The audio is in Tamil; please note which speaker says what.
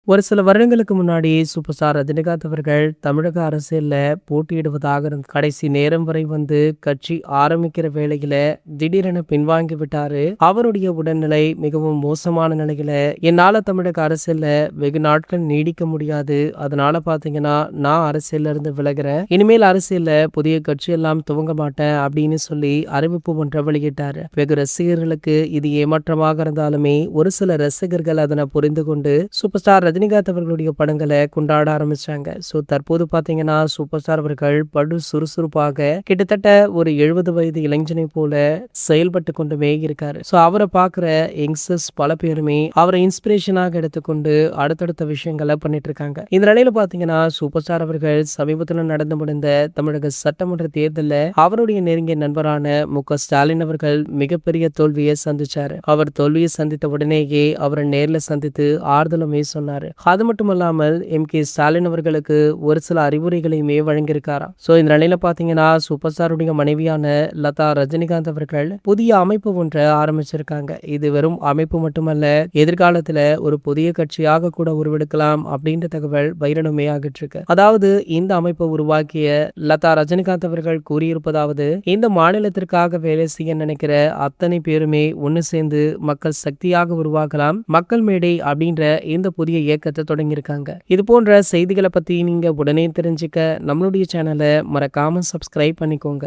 Speaker 1: ஒரு சில வருடங்களுக்கு முன்னாடி சூப்பர் ஸ்டார் ரஜினிகாந்த் அவர்கள் தமிழக அரசியல்ல போட்டியிடுவதாக கடைசி நேரம் வரை கட்சி ஆரம்பிக்கிற வேளையில திடீரென பின்வாங்கி விட்டாரு. அவருடைய உடல்நிலை மிகவும் மோசமான நிலையில என்னால தமிழக அரசியல்ல வெகு நாட்கள் நீடிக்க முடியாது, அதனால பாத்தீங்கன்னா நான் அரசியல்ல இருந்து விலகிறேன், இனிமேல் அரசியல்ல புதிய கட்சி எல்லாம் துவங்க மாட்டேன் அப்படின்னு சொல்லி அறிவிப்பு ஒன்றை வெளியிட்டாரு. வெகு ரசிகர்களுக்கு இது ஏமாற்றமாக இருந்தாலுமே ஒரு சில ரசிகர்கள் அதனை புரிந்து கொண்டு சூப்பர் ஸ்டார் ரஜினிகாந்த் அவர்களுடைய படங்களை கொண்டாட ஆரம்பிச்சாங்க. ஸோ தற்போது பார்த்தீங்கன்னா சூப்பர் ஸ்டார் அவர்கள் படு சுறுசுறுப்பாக கிட்டத்தட்ட ஒரு 70 வயது இளைஞனை போல செயல்பட்டு கொண்டுமே இருக்காரு. ஸோ அவரை பார்க்குற யங்ஸ்டர்ஸ் பல பேருமே அவரை இன்ஸ்பிரேஷனாக எடுத்துக்கொண்டு அடுத்தடுத்த விஷயங்களை பண்ணிட்டு இருக்காங்க. இந்த நிலையில பார்த்தீங்கன்னா சூப்பர் ஸ்டார் அவர்கள் சமீபத்தில் நடந்து முடிந்த தமிழக சட்டமன்ற தேர்தலில் அவருடைய நெருங்கிய நண்பரான மு.க.ஸ்டாலின் அவர்கள் மிகப்பெரிய தோல்வியை சந்திச்சாரு. அவர் தோல்வியை சந்தித்த உடனேயே அவரை நேரில் சந்தித்து ஆறுதலுமே சொன்னார். அது மட்டும் இல்லாமல் எம்.கே.ஸ்டாலின் அவர்களுக்கு ஒரு சில அறிவுரைகளையுமே வழங்கியிருக்காராம். சோ இந்த நிலையில பாத்தீங்கன்னா சூப்பர் ஸ்டாருடைய மனைவியான லதா ரஜினிகாந்த் அவர்கள் புதிய அமைப்பு ஒன்றை ஆரம்பிச்சிருக்காங்க. இது வெறும் அமைப்பு மட்டுமல்ல, எதிர்காலத்துல ஒரு புதிய கட்சியாக கூட உருவெடுக்கலாம் அப்படின்ற தகவல் வைரணுமே ஆகிட்டு இருக்கு. அதாவது இந்த அமைப்பை உருவாக்கிய லதா ரஜினிகாந்த் அவர்கள் கூறியிருப்பதாவது, இந்த மாநிலத்திற்காக வேலை செய்ய நினைக்கிற அத்தனை பேருமே ஒன்னு சேர்ந்து மக்கள் சக்தியாக உருவாக்கலாம், மக்கள் மேடை அப்படின்ற இந்த புதிய இயக்கத்தை தொடங்கியிருக்காங்க. இது போன்ற செய்திகளை பத்தி நீங்க உடனே தெரிஞ்சுக்க நம்மளுடைய சேனலை மறக்காம சப்ஸ்கிரைப் பண்ணிக்கோங்க.